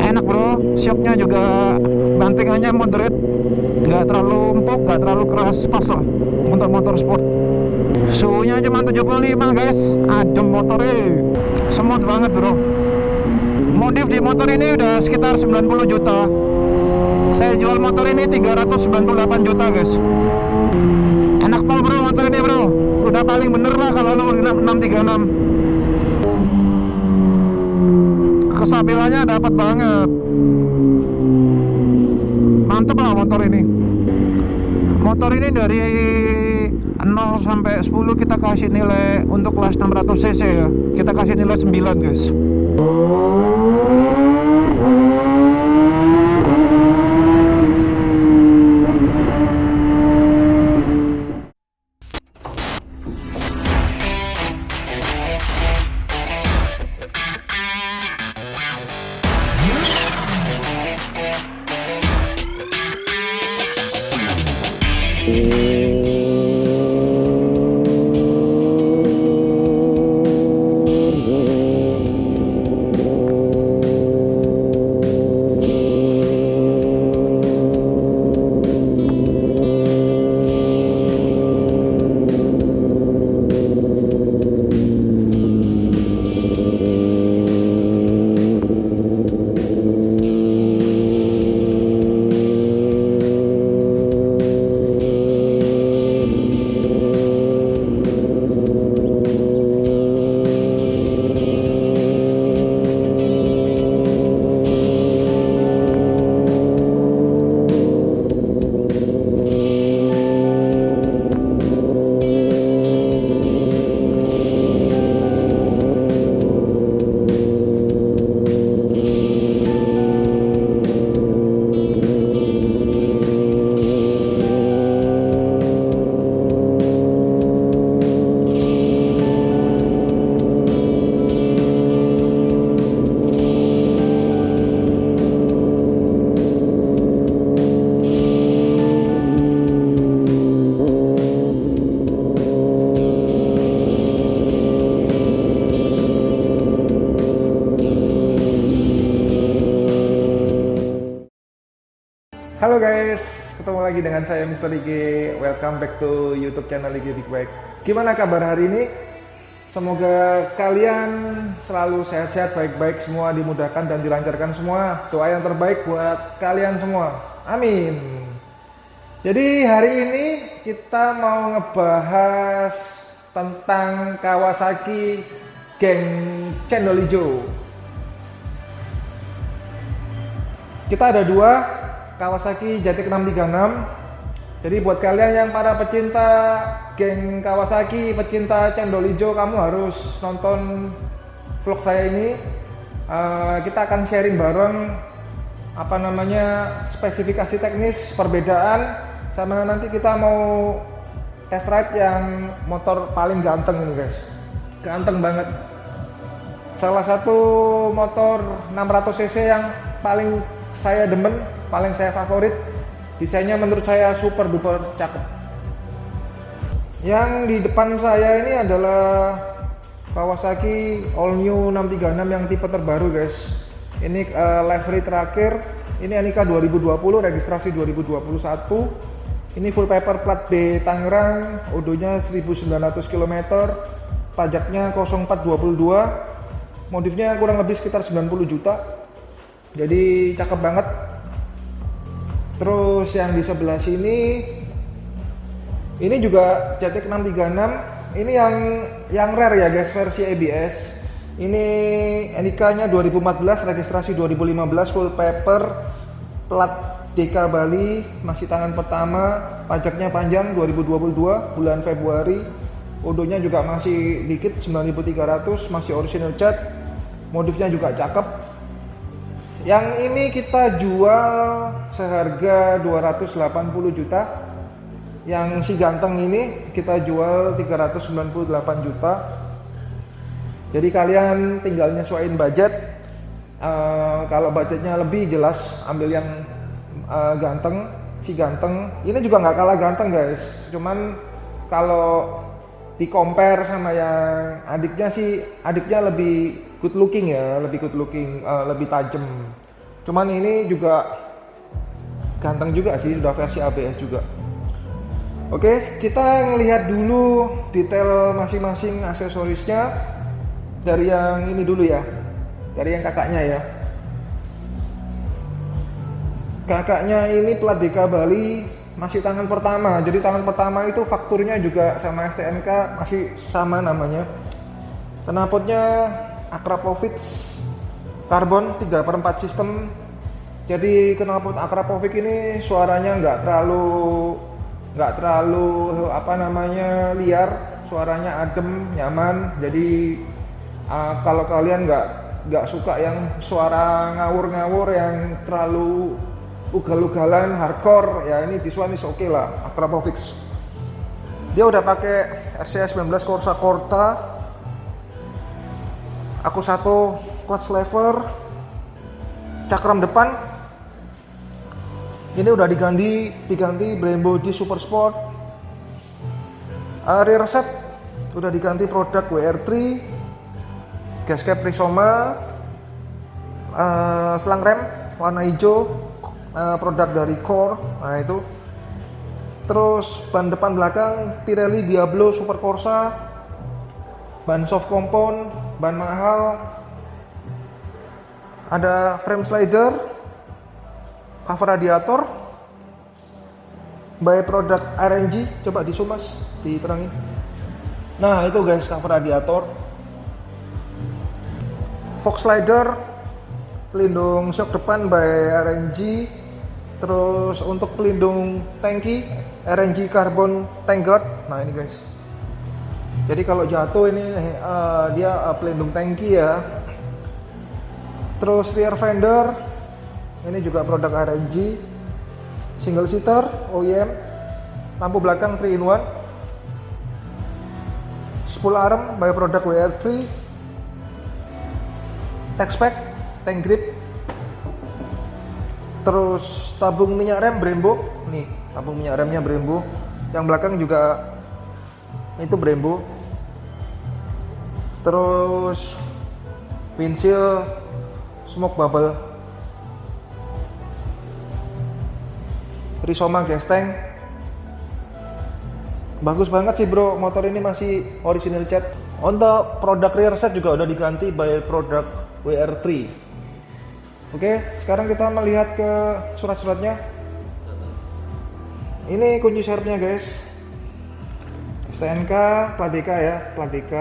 Enak bro, shocknya juga bantingannya moderate, nggak terlalu empuk, nggak terlalu keras, pas lah untuk motor sport. Suhunya cuma 75 guys, adem motornya, smooth banget bro. Modif di motor ini udah sekitar 90 juta. Saya jual motor ini 398 juta guys. Enak pol bro motor ini bro, udah paling bener lah kalau 636. Kesabilannya dapat banget, mantep lah motor ini. Motor ini dari 0 sampai 10 kita kasih nilai, untuk kelas 600 cc ya, kita kasih nilai 9 guys. Halo guys, ketemu lagi dengan saya Mr. IG. Welcome back to YouTube channel IG Big Bike. Gimana kabar hari ini? Semoga kalian selalu sehat-sehat, baik-baik semua, dimudahkan dan dilancarkan semua. Doa yang terbaik buat kalian semua. Amin. Jadi hari ini kita mau ngebahas tentang Kawasaki geng cendol hijau. Kita ada dua Kawasaki Jatix 636. Jadi buat kalian yang para pecinta geng Kawasaki, pecinta cendol hijau, kamu harus nonton vlog saya ini. Kita akan sharing bareng spesifikasi teknis, perbedaan, sama nanti kita mau test ride yang motor paling ganteng ini guys. Ganteng banget. Salah satu motor 600 cc yang paling saya demen, paling saya favorit. Desainnya menurut saya super duper cakep. Yang di depan saya ini adalah Kawasaki All New 636 yang tipe terbaru guys. Ini livery terakhir. Ini NIK 2020, registrasi 2021. Ini full paper plat B Tangerang, odonya 1900 km, pajaknya 0422. Modifnya kurang lebih sekitar 90 juta. Jadi cakep banget. Terus yang di sebelah sini ini juga Jatix 636. Ini yang rare ya guys, versi ABS. Ini NIK-nya 2014, registrasi 2015, full paper, plat DK Bali, masih tangan pertama, pajaknya panjang 2022 bulan Februari. Odonya juga masih dikit 9300, masih original cat. Modifnya juga cakep. Yang ini kita jual seharga 280 juta. Yang si ganteng ini kita jual 398 juta. Jadi kalian tinggal nyesuaiin budget. Kalau budgetnya lebih jelas ambil yang ganteng, si ganteng. Ini juga nggak kalah ganteng guys. Cuman kalau di compare sama yang adiknya sih, adiknya lebih good looking ya, lebih good looking, lebih tajam. Cuman ini juga ganteng juga sih, udah versi ABS juga. Oke, kita ngelihat dulu detail masing-masing aksesorisnya dari yang ini dulu ya, dari yang kakaknya ya. Kakaknya ini plat DK Bali, masih tangan pertama. Jadi tangan pertama itu fakturnya juga sama STNK, masih sama namanya. Knalpotnya Akrapovic karbon 3/4 sistem. Jadi knalpot Akrapovic ini suaranya nggak terlalu apa namanya liar, suaranya adem, nyaman. Jadi kalau kalian nggak suka yang suara ngawur-ngawur yang terlalu ugal-ugalan hardcore ya, ini this one is oke lah, Akrapovic. Dia udah pakai RCS 19 Corsa Corta, aku satu clutch lever, cakram depan ini udah diganti Brembo di Super Sport. Rear set udah diganti produk WR3, gas cap Rizoma, selang rem warna hijau, produk dari Core. Nah itu. Terus ban depan belakang Pirelli Diablo Super Corsa, ban soft compound, ban mahal. Ada frame slider, cover radiator, by produk RNG. Coba disumas, diterangin. Nah itu guys, cover radiator, fog slider, pelindung shock depan by RNG. Terus untuk pelindung tangki RNG carbon tank guard. Nah ini guys, jadi kalau jatuh ini dia pelindung tangki ya. Terus rear fender ini juga produk RNG, single seater OEM, lampu belakang 3-in-1, spool arm by produk WR3, tax pack, tank grip. Terus tabung minyak rem Brembo, nih tabung minyak remnya Brembo. Yang belakang juga itu Brembo. Terus windshield smoke bubble, Rizoma gas tank. Bagus banget sih bro, motor ini masih original cat. Untuk produk rear set juga udah diganti by produk WR3. Oke, sekarang kita melihat ke surat-suratnya. Ini kunci serepnya guys, STNK, plat DK ya, plat DK.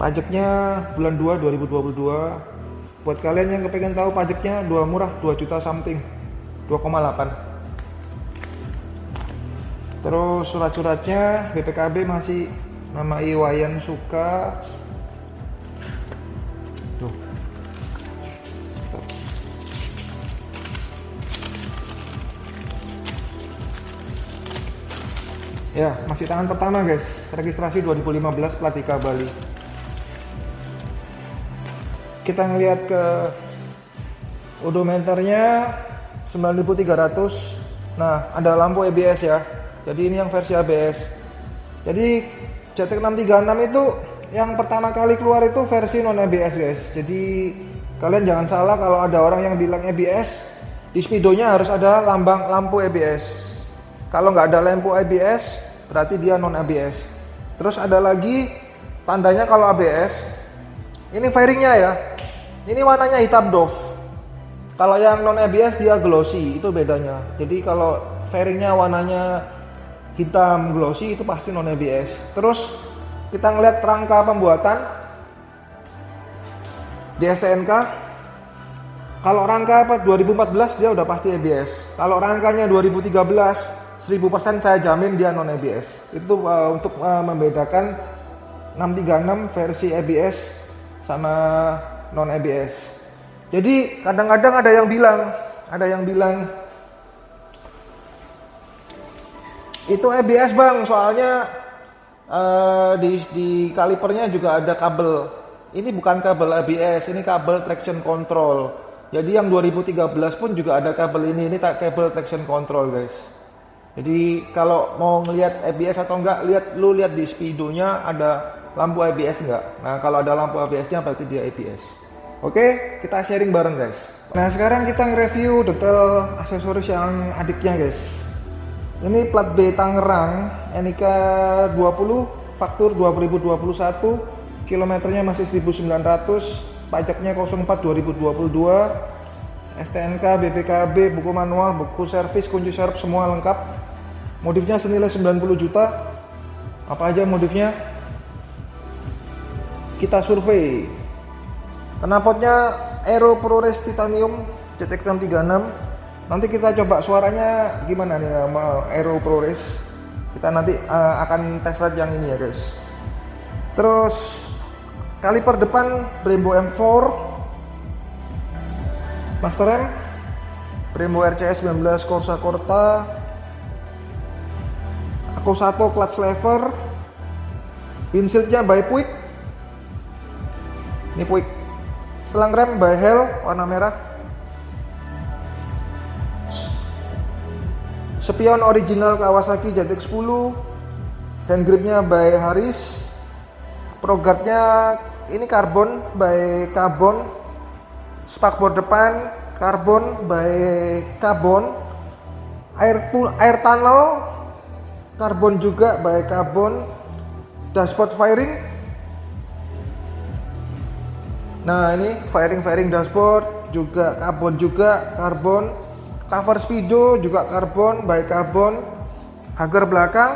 Pajaknya bulan 2 2022. Buat kalian yang kepengen tahu pajaknya, murah, 2 juta something, 2,8. Terus surat-suratnya BPKB masih nama Iwayan Suka. Tuh. Ya, masih tangan pertama guys. Registrasi 2015, plat DK Bali. Kita ngelihat ke odometernya 9300. Nah, ada lampu ABS ya. Jadi ini yang versi ABS. Jadi CT636 itu yang pertama kali keluar itu versi non ABS guys. Jadi kalian jangan salah kalau ada orang yang bilang ABS, di speedonya harus ada lambang lampu ABS. Kalau nggak ada lampu ABS berarti dia non ABS. Terus ada lagi tandanya kalau ABS. Ini fairingnya ya. Ini warnanya hitam doff. Kalau yang non ABS dia glossy, itu bedanya. Jadi kalau fairingnya warnanya hitam glossy itu pasti non ABS. Terus kita ngeliat rangka pembuatan di STNK. Kalau rangka 2014 dia udah pasti ABS. Kalau rangkanya 2013 1000% saya jamin dia non ABS. Itu untuk membedakan 636 versi ABS sama non ABS. Jadi kadang-kadang ada yang bilang itu ABS bang, soalnya di kalipernya juga ada kabel. Ini bukan kabel ABS, ini kabel traction control. Jadi yang 2013 pun juga ada kabel ini kabel traction control guys. Jadi kalau mau ngelihat ABS atau enggak, lihat di speedonya ada lampu ABS enggak. Nah, kalau ada lampu ABS-nya berarti dia ABS. Oke, kita sharing bareng guys. Nah, sekarang kita nge-review detail aksesoris yang adiknya guys. Ini plat B Tangerang, NIK 20, faktur 2021, kilometernya masih 1900, pajaknya 04 2022, STNK, BPKB, buku manual, buku servis, kunci serep semua lengkap. Modifnya senilai 90 juta. Apa aja modifnya? Kita survei. Knalpotnya Aero ProRace Titanium CTX636. Nanti kita coba suaranya gimana nih sama Aero ProRace. Kita nanti akan tes ride yang ini ya guys. Terus kaliper depan Brembo M4, master rem Brembo RCS 19 Corsa Corta, Acco 1 clutch lever, windshieldnya by Puig. Ini Puig. Selang rem by Hell warna merah. Spion original Kawasaki ZX10. Hand gripnya by Harris. Progatnya ini karbon by Carbon. Spakbor depan karbon by Carbon. Air tunnel karbon juga by Carbon. Dashboard fairing. Nah, ini fairing dashboard juga karbon juga karbon. Cover speedo juga karbon by Carbon. Hager belakang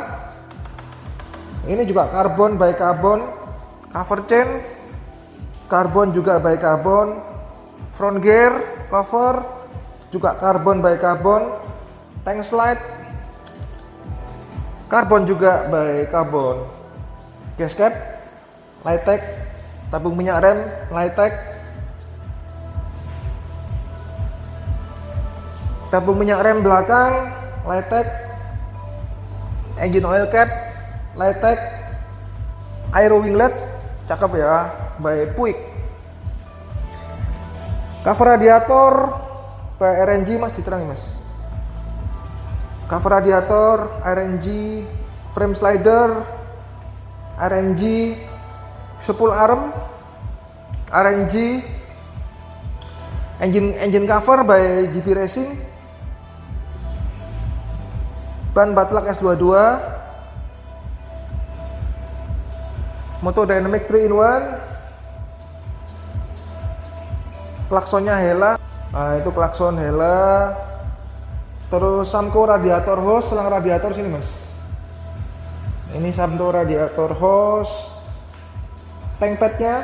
ini juga karbon by Carbon. Cover chain karbon juga by Carbon. Front gear cover juga karbon by Carbon. Tank slide karbon juga by Carbon. Gasket Lightech, tabung minyak rem Lightech, tabung minyak rem belakang Lightech, engine oil cap Lightech, aero winglet cakep ya by Puig. Cover radiator by RNG, mas diterangin mas. Cover radiator RNG, frame slider RNG, spool arm RNG, engine cover by GP Racing, ban batlak S22, Moto Dynamic 3-in-1, klaksonnya Hella. Nah, itu klakson Hella. Terus Samco radiator hose, selang radiator sini mas. Ini Samco radiator hose. Tank padnya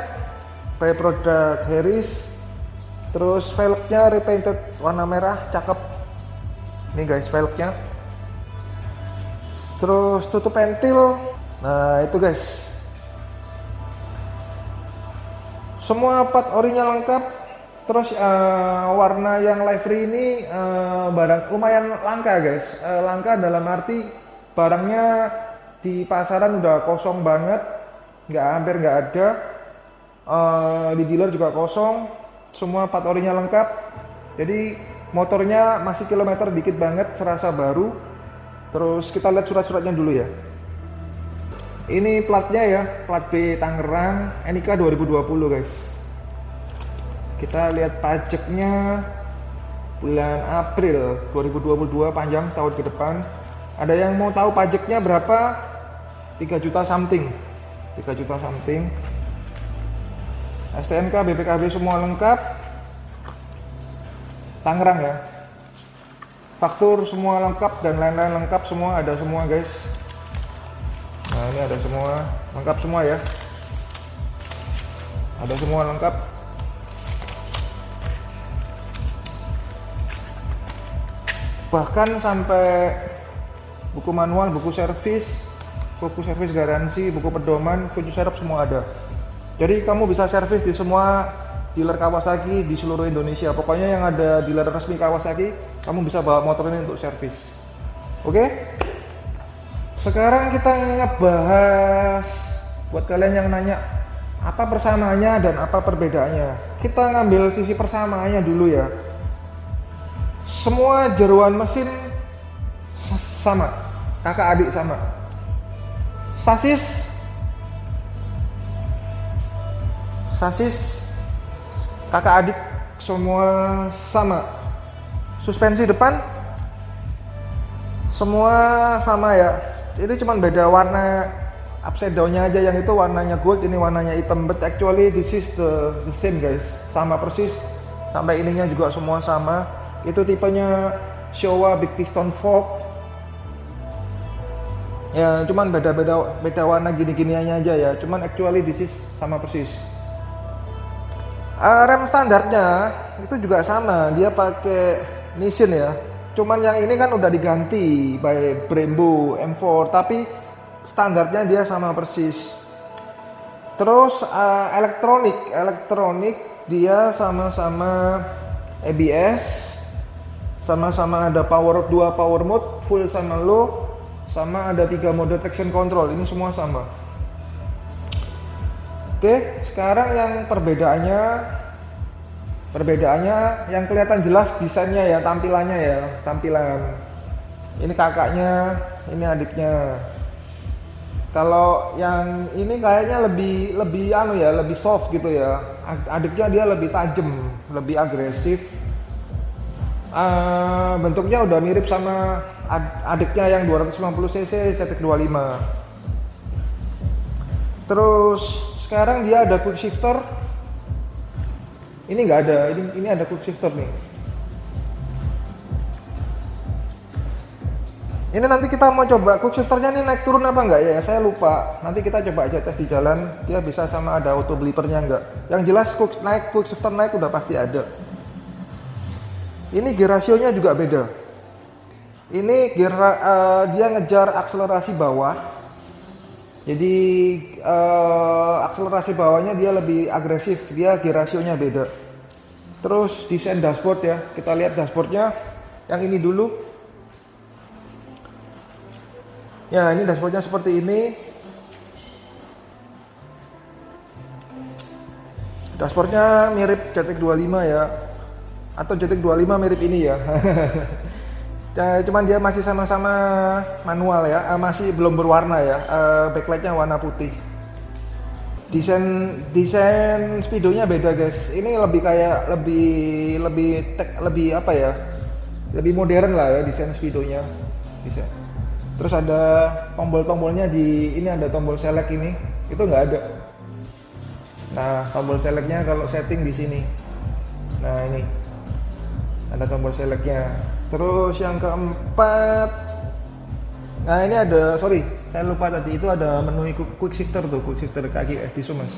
by produk Harris. Terus velgnya repainted warna merah, cakep. Ini guys velgnya. Terus tutup ventil. Nah, itu guys. Semua part orinya lengkap. Terus warna yang livery ini barang lumayan langka guys. Langka dalam arti barangnya di pasaran udah kosong banget, hampir nggak ada. Di dealer juga kosong. Semua part orinya lengkap. Jadi motornya masih kilometer dikit banget, serasa baru. Terus kita lihat surat-suratnya dulu ya. Ini platnya ya, plat B Tangerang, NIK 2020 guys. Kita lihat pajaknya bulan April 2022, panjang setahun ke depan. Ada yang mau tahu pajaknya berapa? 3 juta something. 3 juta something. STNK, BPKB semua lengkap. Tangerang ya. Faktur semua lengkap dan lain-lain lengkap semua, ada semua guys. Nah, ini ada semua, lengkap semua ya. Ada semua lengkap. Bahkan sampai buku manual, buku servis garansi, buku pedoman, kunci serep semua ada. Jadi kamu bisa servis di semua dealer Kawasaki di seluruh Indonesia. Pokoknya yang ada dealer resmi Kawasaki, kamu bisa bawa motor ini untuk servis. Oke? Sekarang kita ngebahas buat kalian yang nanya apa persamaannya dan apa perbedaannya. Kita ngambil sisi persamaannya dulu ya. Semua jeruan mesin sama, kakak adik sama. Sasis sasis kakak adik semua sama. Suspensi depan semua sama ya. Ini cuma beda warna upside down-nya aja, yang itu warnanya gold, ini warnanya hitam. But actually this is the same guys, sama persis. Sampai ininya juga semua sama. Itu tipenya Showa Big Piston Fork. Ya, cuman beda warna gini-giniannya aja ya. Cuman actually this is sama persis. Rem standarnya itu juga sama, dia pakai Nissin ya. Cuman yang ini kan udah diganti by Brembo M4, tapi standarnya dia sama persis. Terus elektronik dia sama-sama ABS, sama-sama ada dua power mode, full sama low, sama ada 3 mode traction control. Ini semua sama. Oke, sekarang yang perbedaannya yang kelihatan jelas desainnya ya, tampilan. Ini kakaknya, ini adiknya. Kalau yang ini kayaknya lebih soft gitu ya. Adiknya dia lebih tajam, lebih agresif. Bentuknya udah mirip sama adiknya yang 250 cc CT25. Terus sekarang dia ada quick shifter. Ini nggak ada, ini ada quick shifter nih. Ini nanti kita mau coba quick shifternya nih naik turun apa enggak ya, saya lupa. Nanti kita coba aja tes di jalan, dia bisa sama ada auto blipernya enggak. Yang jelas quick shifter naik udah pasti ada. Ini gear rasionya juga beda. Ini dia ngejar akselerasi bawah. Jadi akselerasi bawahnya dia lebih agresif, dia gear rasionya beda. Terus desain dashboard ya, kita lihat dashboardnya. Yang ini dulu. Ya, ini dashboardnya seperti ini. Dashboardnya mirip CT25 ya, atau CT25 mirip ini ya. Cuman dia masih sama-sama manual ya, masih belum berwarna ya. Backlightnya warna putih. Desain speedonya beda guys. Ini lebih kayak lebih apa ya? Lebih modern lah ya desain speedonya. Terus ada tombol-tombolnya ini ada tombol select ini. Itu nggak ada. Nah, tombol selectnya kalau setting di sini. Nah, ini ada tombol selectnya. Terus yang keempat, nah ini ada, sorry saya lupa tadi, itu ada menu quick shifter tuh, quick shifter kaki FD Sumes.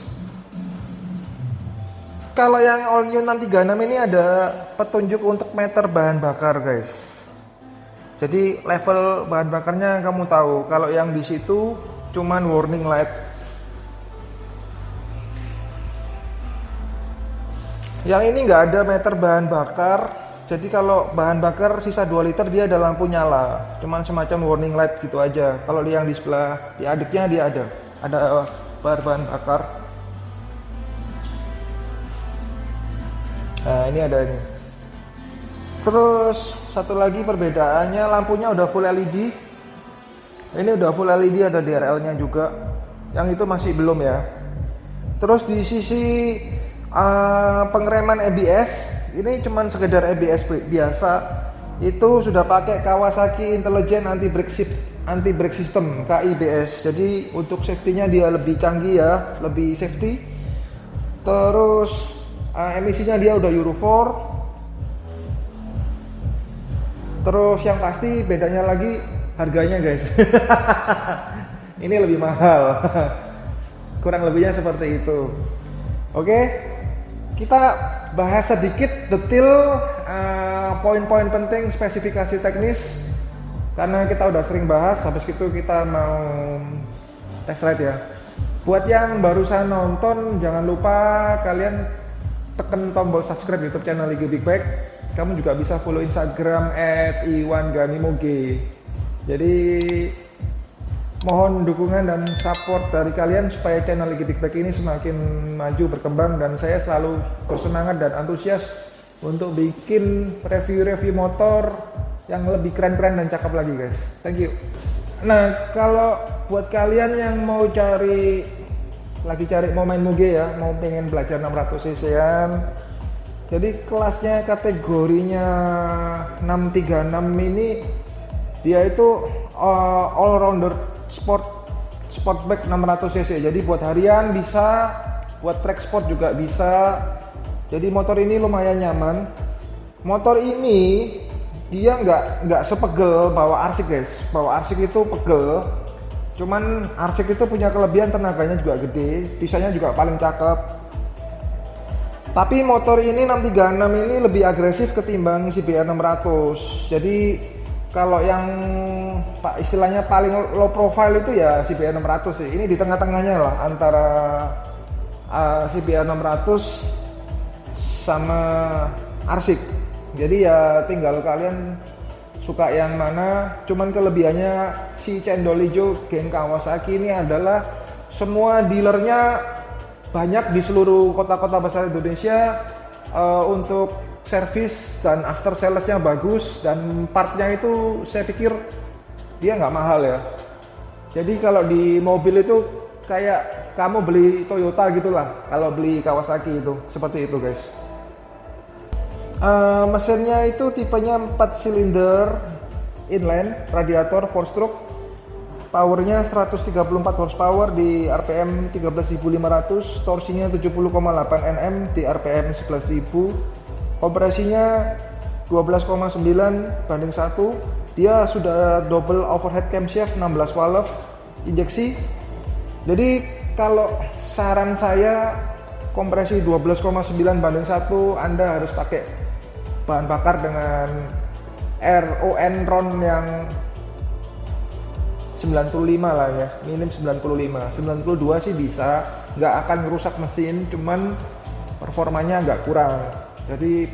Kalau yang all new 636 ini ada petunjuk untuk meter bahan bakar guys. Jadi level bahan bakarnya kamu tahu. Kalau yang di situ cuman warning light. Yang ini nggak ada meter bahan bakar. Jadi kalau bahan bakar sisa 2 liter dia ada lampu nyala, cuman semacam warning light gitu aja. Kalau yang di sebelah di adiknya dia ada bahan bakar. Nah ini ada ini. Terus satu lagi perbedaannya, lampunya udah full LED. Ini udah full LED, ada DRL-nya juga. Yang itu masih belum ya. Terus di sisi pengereman ABS. Ini cuman sekedar ABS biasa. Itu sudah pakai Kawasaki Intelligent Anti Brake System KIBS. Jadi untuk safety-nya dia lebih canggih ya, lebih safety. Terus emisinya dia udah Euro 4. Terus yang pasti bedanya lagi harganya guys. Ini lebih mahal. Kurang lebihnya seperti itu. Oke. Kita bahas sedikit detail poin-poin penting spesifikasi teknis, karena kita udah sering bahas. Habis itu kita mau test ride ya. Buat yang barusan nonton, jangan lupa kalian tekan tombol subscribe YouTube channel Liga Big Bike. Kamu juga bisa follow Instagram @iwanganimog. Jadi mohon dukungan dan support dari kalian supaya channel Liga Big Bike ini semakin maju berkembang, dan saya selalu bersemangat dan antusias untuk bikin review-review motor yang lebih keren-keren dan cakep lagi guys. Thank you. Nah, kalau buat kalian yang mau cari lagi cari mau main Muge ya, mau pengen belajar 600 cc-an. Jadi kelasnya kategorinya 636 ini dia itu all rounder sportback 600 cc. Jadi buat harian bisa, buat track sport juga bisa. Jadi motor ini lumayan nyaman. Motor ini dia nggak sepegel bawa arsik guys. Bawa arsik itu pegel. Cuman arsik itu punya kelebihan tenaganya juga gede, desainnya juga paling cakep. Tapi motor ini 636 ini lebih agresif ketimbang CBR 600. Jadi kalau yang istilahnya paling low profile itu ya CBR 600 sih. Ini di tengah-tengahnya lah antara CBR 600 sama arsik. Jadi ya tinggal kalian suka yang mana. Cuman kelebihannya si cendol hijau geng Kawasaki ini adalah semua dealernya banyak di seluruh kota-kota besar Indonesia. Untuk servis dan after salesnya bagus, dan partnya itu saya pikir dia nggak mahal ya. Jadi kalau di mobil itu kayak kamu beli Toyota gitulah kalau beli Kawasaki itu, seperti itu guys. Mesinnya itu tipenya 4 silinder inline, radiator 4 stroke, powernya 134 horsepower di RPM 13.500, torsinya 70,8 Nm di RPM 11.000, kompresinya 12,9 banding 1. Dia sudah double overhead camshaft 16 valve injeksi. Jadi kalau saran saya kompresi 12,9 banding 1, Anda harus pakai bahan bakar dengan RON yang 95 lah ya, minim 95. 92 sih bisa, nggak akan ngerusak mesin, cuman performanya nggak kurang. Jadi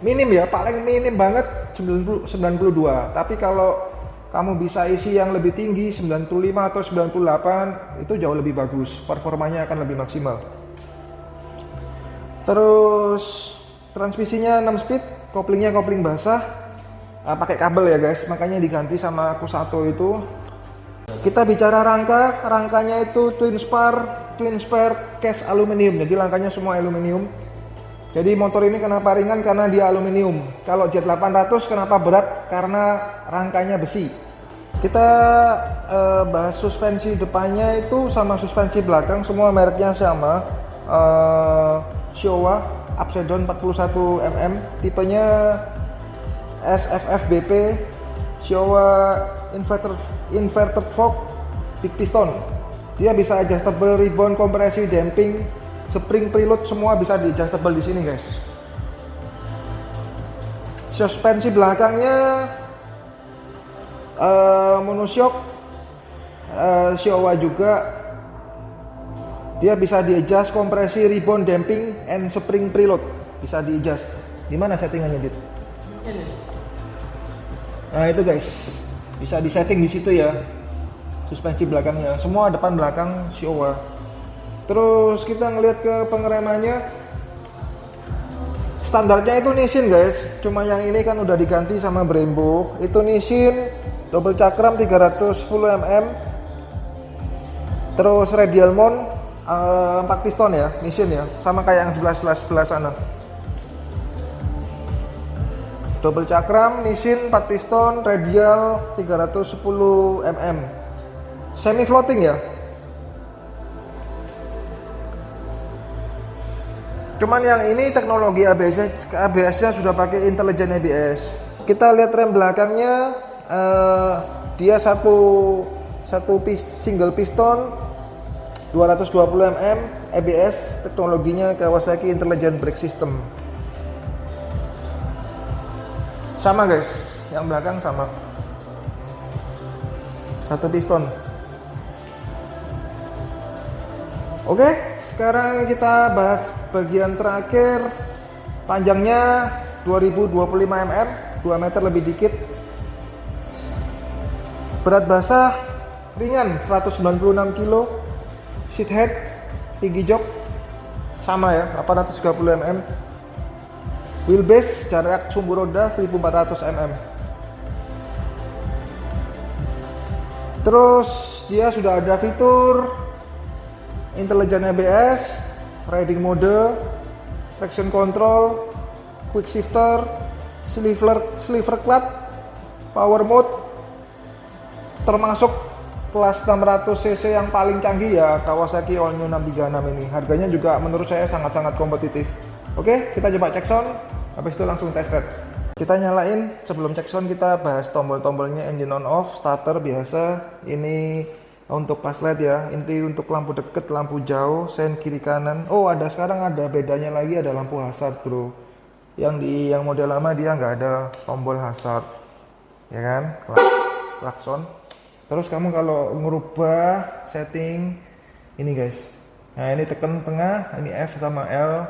minim ya, paling minim banget 92. Tapi kalau kamu bisa isi yang lebih tinggi 95 atau 98, itu jauh lebih bagus, performanya akan lebih maksimal. Terus transmisinya 6 speed, koplingnya kopling basah, pakai kabel ya guys, makanya diganti sama Kusato itu. Kita bicara rangkanya itu twin spare cast aluminium, jadi rangkanya semua aluminium. Jadi motor ini kenapa ringan? Karena dia aluminium. Kalau Jet 800 kenapa berat? Karena rangkanya besi. Kita bahas suspensi depannya itu sama suspensi belakang, semua mereknya sama. Showa upside down 41 mm, tipenya SFFBP, Showa inverted fork big piston. Dia bisa adjustable rebound, kompresi, damping, spring preload, semua bisa di adjustable di sini guys. Suspensi belakangnya monoshock, Showa juga. Dia bisa di adjust kompresi, rebound, damping, and spring preload, bisa di adjust. Gimana settingannya Dit? Nah itu guys, bisa di setting di situ ya. Suspensi belakangnya, semua depan belakang Showa. Terus kita ngeliat ke pengeremannya, standarnya itu Nissin guys. Cuma yang ini kan udah diganti sama Brembo. Itu Nissin double cakram 310 mm. Terus radial mount 4 piston ya, Nissin ya, sama kayak yang sebelah sana. Double cakram Nissin 4 piston, radial 310 mm, semi floating ya. Cuman yang ini teknologi ABS-nya sudah pakai intelligent ABS. Kita lihat rem belakangnya, dia single piston 220 mm, ABS, teknologinya Kawasaki Intelligent Brake System. Sama guys, yang belakang sama, satu piston. Oke, sekarang kita bahas bagian terakhir. Panjangnya 2025 mm, 2 meter lebih dikit. Berat basah ringan 196 kg. Seat head, tinggi jok sama ya, 830 mm. Wheelbase, jarak sumbu roda 1400 mm. Terus dia sudah ada fitur intelligent ABS, riding mode, traction control, quick shifter, sliver clutch, power mode, termasuk kelas 600cc yang paling canggih ya Kawasaki All New 636 ini. Harganya juga menurut saya sangat-sangat kompetitif. Oke, kita coba cek sound, habis itu langsung test ride. Kita nyalain, sebelum cek sound kita bahas tombol-tombolnya. Engine on off, starter biasa, ini untuk pas LED ya, inti untuk lampu deket, lampu jauh, sen kiri kanan. Oh, sekarang ada bedanya lagi, ada lampu hazard bro. Yang model lama dia nggak ada tombol hazard, ya kan? Klakson. Terus kamu kalau ngerubah setting ini guys, nah ini tekan tengah, ini F sama L,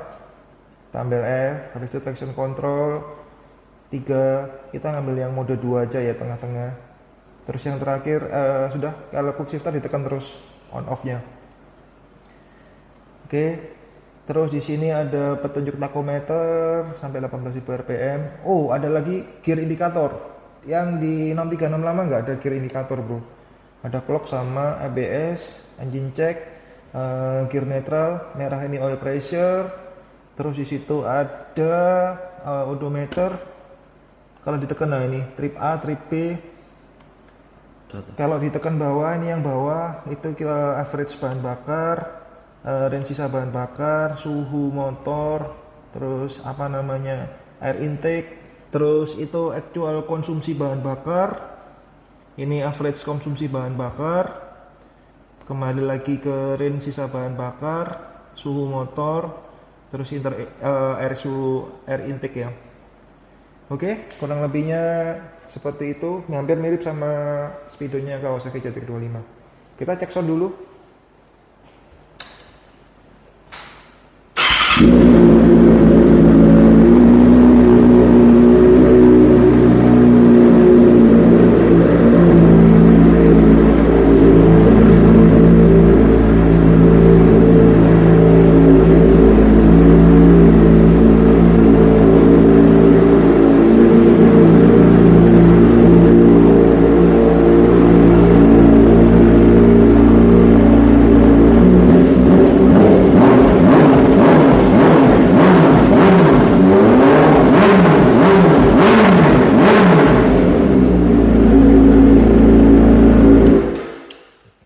tampil F, habis itu traction control 3, kita ngambil yang mode 2 aja ya, tengah-tengah. Terus yang terakhir sudah, kalau quick shifter ditekan terus on off nya. Oke, terus di sini ada petunjuk tachometer sampai 18.000 rpm. Oh, ada lagi gear indikator. Yang di 636 lama nggak ada gear indikator bro. Ada clock sama ABS, engine check, gear neutral, merah ini oil pressure. Terus di situ ada odometer. Kalau ditekan, nah ini trip A, trip B. Kalau ditekan bawah, ini yang bawah itu kira average bahan bakar, range sisa bahan bakar, suhu motor, terus apa namanya air intake. Terus itu actual konsumsi bahan bakar, ini average konsumsi bahan bakar, kembali lagi ke range sisa bahan bakar, suhu motor, terus air intake ya. Oke, kurang lebihnya seperti itu, hampir mirip sama speedonya Kawasaki ZX25. Kita cek sound dulu.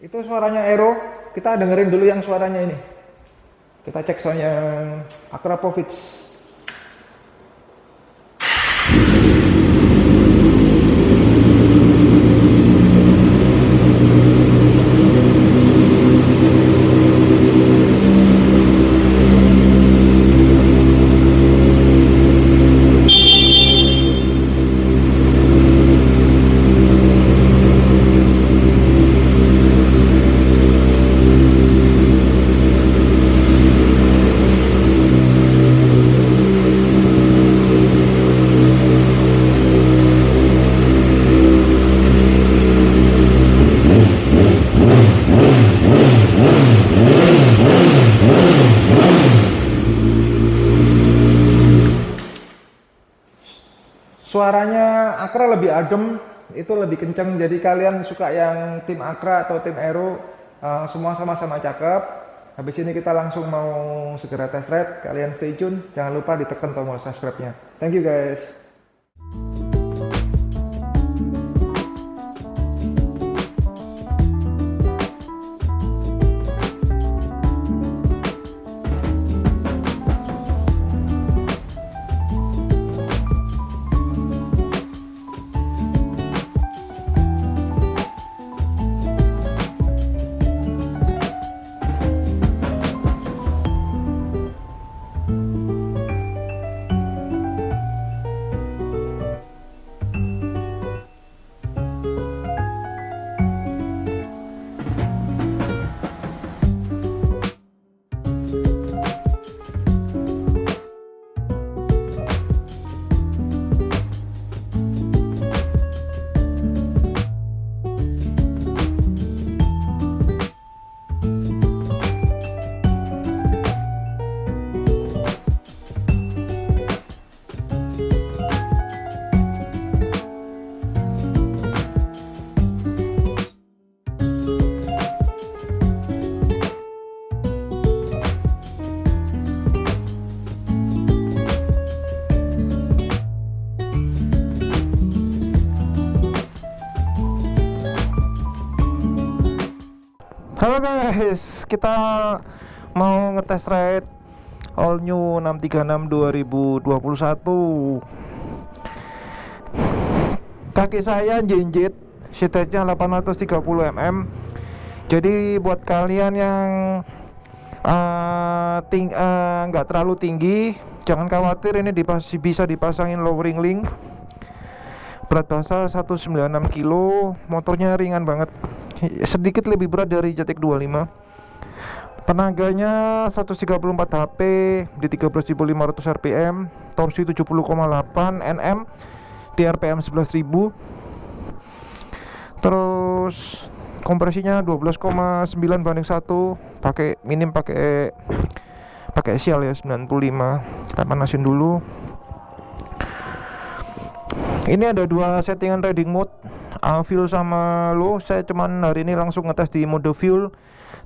Itu suaranya Aero, kita dengerin dulu yang suaranya ini. Kita cek sound yang Akrapovic. Suaranya Akra lebih adem, itu lebih kenceng. Jadi kalian suka yang tim Akra atau tim Aero, semua sama-sama cakep. Habis ini kita langsung mau segera test ride. Kalian stay tune, jangan lupa ditekan tombol subscribe-nya. Thank you guys. Halo guys, kita mau ngetes ride all new 636 2021. Kaki saya jinjit, seatnya 830 mm. Jadi buat kalian yang nggak terlalu tinggi, jangan khawatir, ini bisa dipasangin lowering link. Berat basa 196 kilo, motornya ringan banget, sedikit lebih berat dari Jetek 25. Tenaganya 134 HP di 13.500 rpm, torsi 70,8 Nm di rpm 11.000. Terus kompresinya 12,9 banding 1, pakai minim, pakai sial ya 95. Kita panasin dulu. Ini ada dua settingan riding mode, fuel sama low. Saya cuman hari ini langsung ngetes di mode fuel,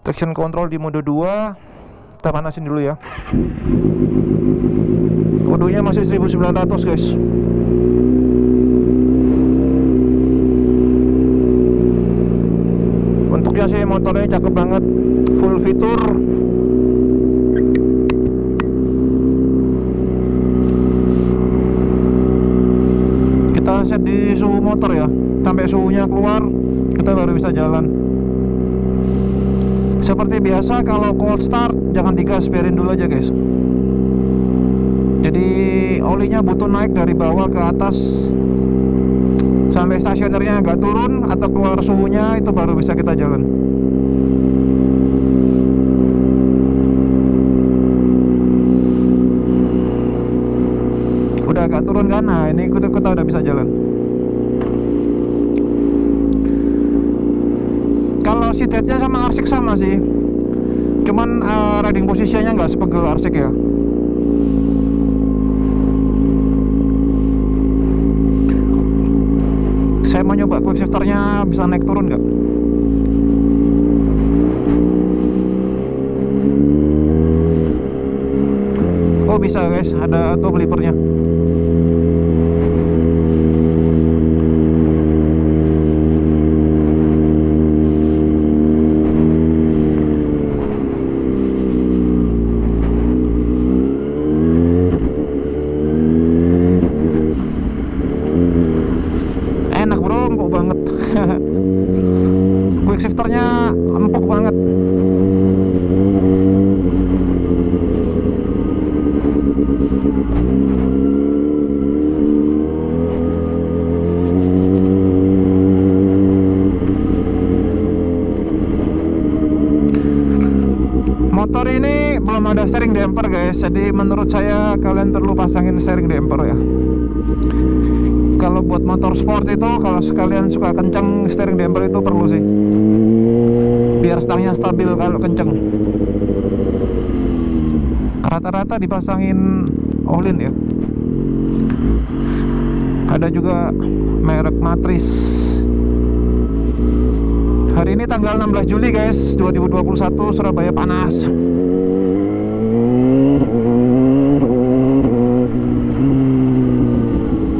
traction control di mode 2. Kita panasin dulu ya. Kodenya masih 1900 guys. Bentuknya sih motornya cakep banget, full fitur. Kita set di suhu motor ya, sampai suhunya keluar kita baru bisa jalan. Seperti biasa, kalau cold start jangan digas, biarin dulu aja guys. Jadi olinya butuh naik dari bawah ke atas sampai stasionernya agak turun atau keluar suhunya, itu baru bisa kita jalan. Udah agak turun kan, nah ini kita udah bisa jalan. Kalau seatnya sama Arsik sama sih, cuman riding posisinya nggak sepegel Arsik ya. Saya mau nyoba quick shifternya bisa naik turun nggak. Oh bisa guys, ada top flippernya. Enak bro, empuk banget. Quick shifternya empuk banget. Motor ini belum ada steering damper guys, jadi menurut saya kalian perlu pasangin steering damper ya. Kalau buat motor sport itu, kalau sekalian suka kenceng, steering damper itu perlu sih, biar stangnya stabil kalau kenceng. Rata-rata dipasangin Ohlin ya. Ada juga merek Matris. Hari ini tanggal 16 Juli guys 2021, Surabaya panas.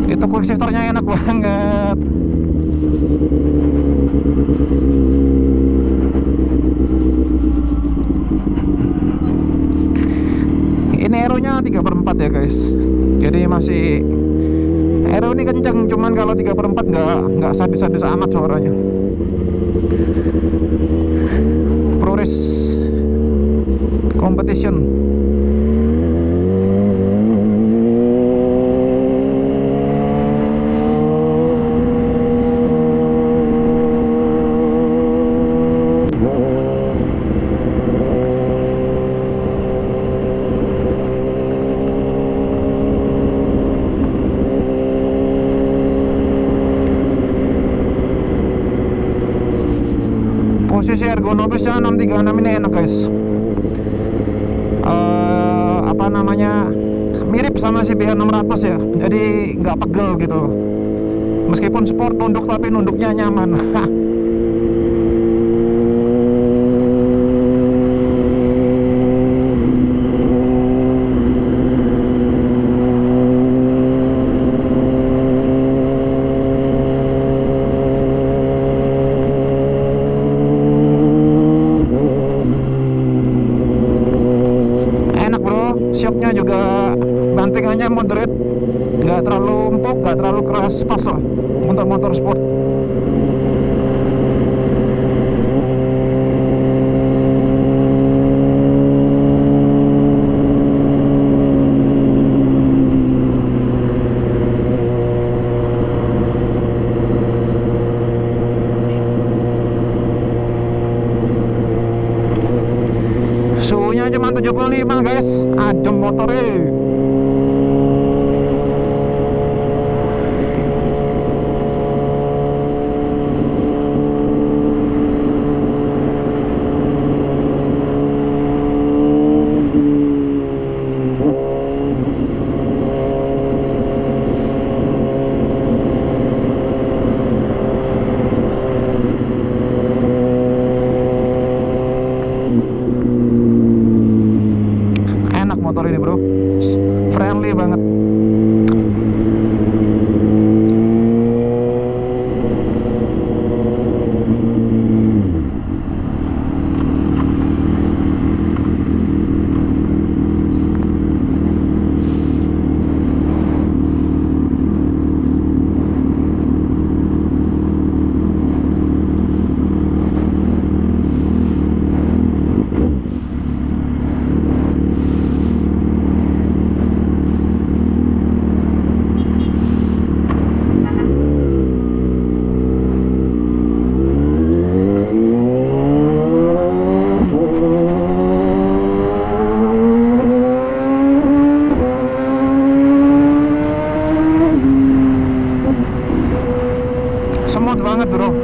Itu quick shifternya enak banget. Ini aeronya 3/4 ya guys. Jadi masih aero ini kenceng, cuman kalau 3/4 nggak sadis-sadis amat suaranya. ProRace Competition. Posisi ergonomisnya 636 ini enak guys. Apa namanya, mirip sama CBR 600 ya, jadi nggak pegel gitu. Meskipun sport nunduk, tapi nunduknya nyaman. shocknya juga bantingannya moderate, nggak terlalu empuk, nggak terlalu keras, pas lah untuk motor sport. Suhunya cuma 75 guys, adem motornya. Enak motor ini bro, friendly banget. Smooth banget bro.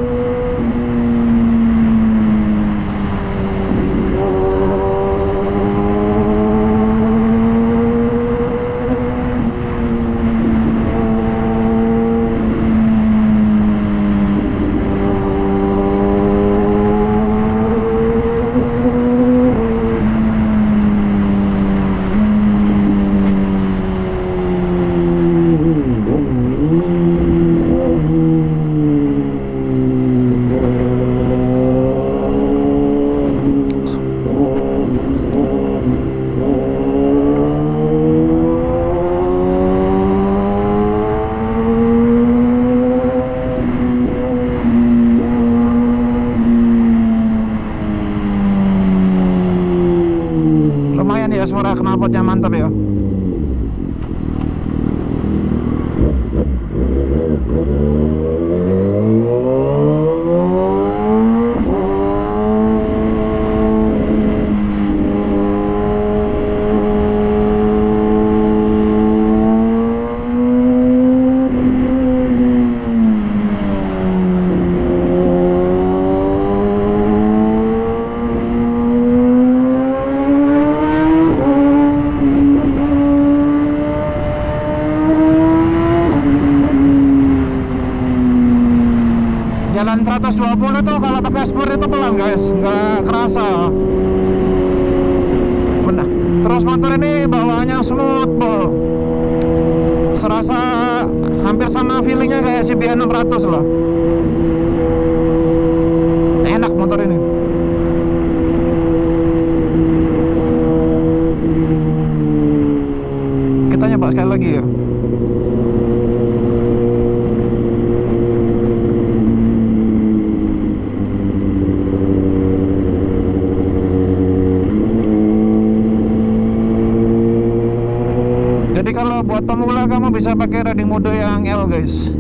Lumayan ya suara knalpotnya, mantap ya. Jalan 120 tuh kalau pakai sport itu pelan guys, nggak kerasa. Benar. Terus motor ini bawaannya smooth bro. Serasa hampir sama feelingnya kayak CBR 600 lah. Enak motor ini. Kita nyoba sekali lagi ya. Jadi kalau buat pemula kamu bisa pakai riding mode yang L guys.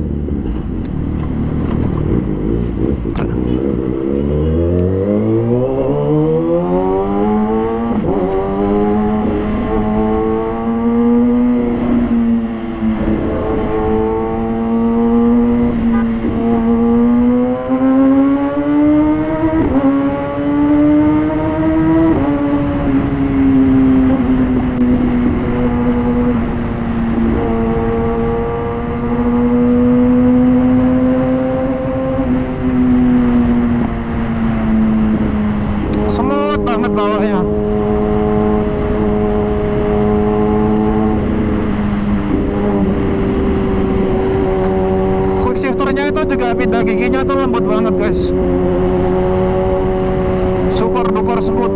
Smooth banget bawahnya. Quick shifternya itu juga pindah giginya tuh lembut banget guys. Super duper smooth.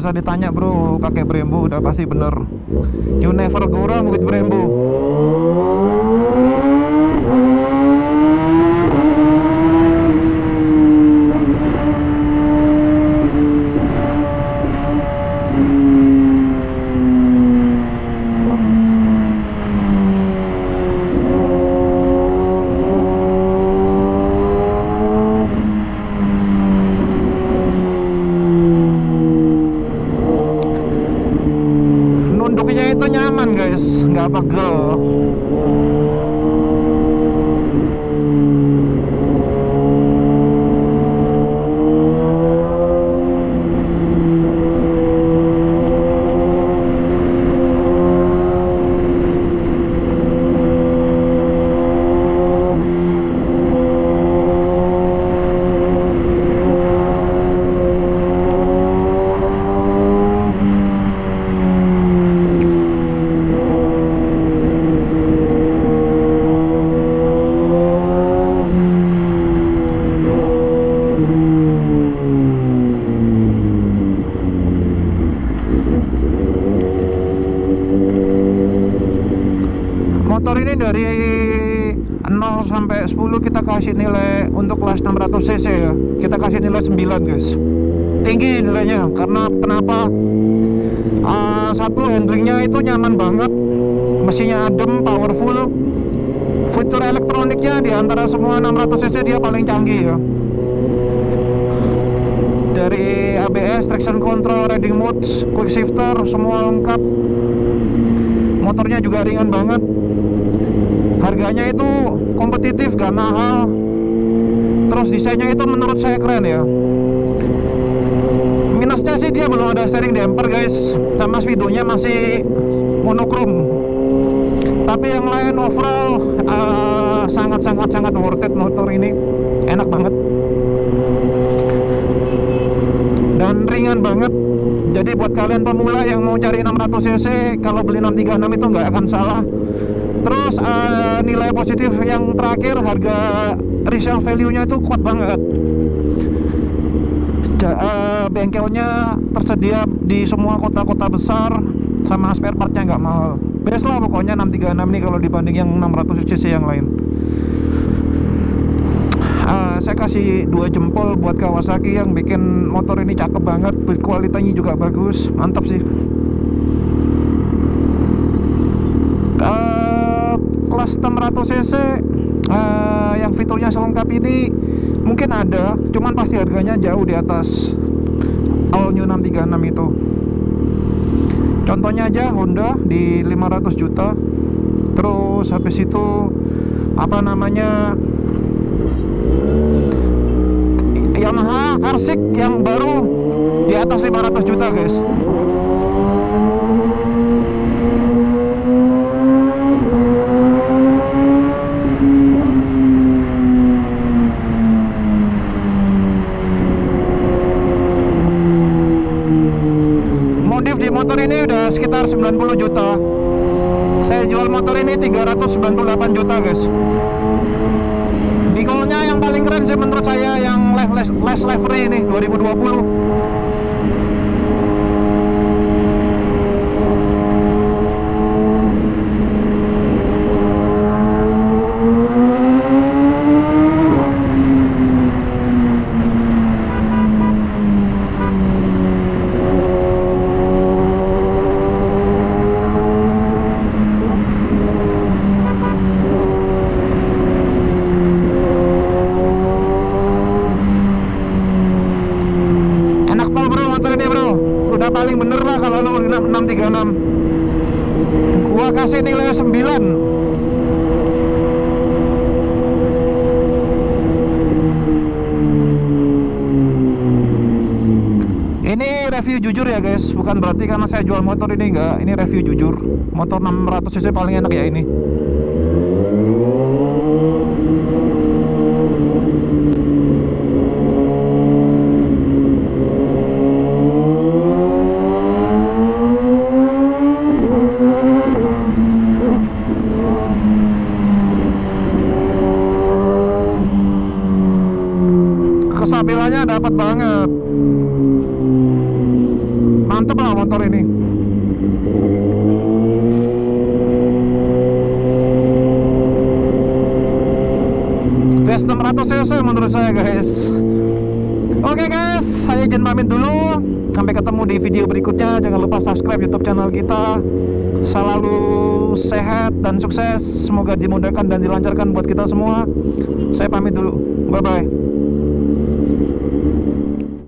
usah ditanya bro, pakai Brembo udah pasti bener. You never go wrong with Brembo. Nunduknya itu nyaman guys, nggak pegel. Motor ini dari 0 sampai 10 kita kasih nilai untuk kelas 600 cc ya. Kita kasih nilai 9 guys. Tinggi nilainya karena kenapa? Satu, handlingnya itu nyaman banget. Mesinnya adem, powerful. Fitur elektroniknya di antara semua 600 cc dia paling canggih ya. Dari ABS, traction control, riding modes, quick shifter, semua lengkap. Motornya juga ringan banget. Harganya itu kompetitif, gak mahal. Terus desainnya itu menurut saya keren ya. Minusnya sih dia belum ada steering damper guys, sama speedonya masih monokrom. Tapi yang lain overall sangat worth it motor ini. Enak banget dan ringan banget. Jadi buat kalian pemula yang mau cari 600 cc, kalau beli 636 itu nggak akan salah. Terus nilai positif yang terakhir, harga resale value-nya itu kuat banget. Bengkelnya tersedia di semua kota-kota besar, sama spare partnya nggak mahal. Best lah pokoknya 636 ini kalau dibanding yang 600 cc yang lain. Saya kasih 2 jempol buat Kawasaki yang bikin motor ini cakep banget, build kualitasnya juga bagus, mantap sih. Kelas 600 cc yang fiturnya selengkap ini mungkin ada, cuman pasti harganya jauh di atas all new 636 itu. Contohnya aja Honda di 500 juta. Terus habis itu apa namanya, Yamaha R6 yang baru di atas 500 juta guys. Modif di motor ini udah sekitar 90 juta. Saya jual motor ini 398 juta guys. Dekalnya yang paling keren sih menurut saya yang less livery ini 2020. Paling bener lah kalau 636. Gua kasih nilai 9. Ini review jujur ya guys, bukan berarti karena saya jual motor ini enggak. Ini review jujur. Motor 600 cc paling enak ya ini. Kesabilannya dapat banget, motor ini. PS 600 cc menurut saya guys. Oke guys, saya izin pamit dulu. Sampai ketemu di video berikutnya. Jangan lupa subscribe YouTube channel kita. Selalu sehat dan sukses. Semoga dimudahkan dan dilancarkan buat kita semua. Saya pamit dulu. Bye bye.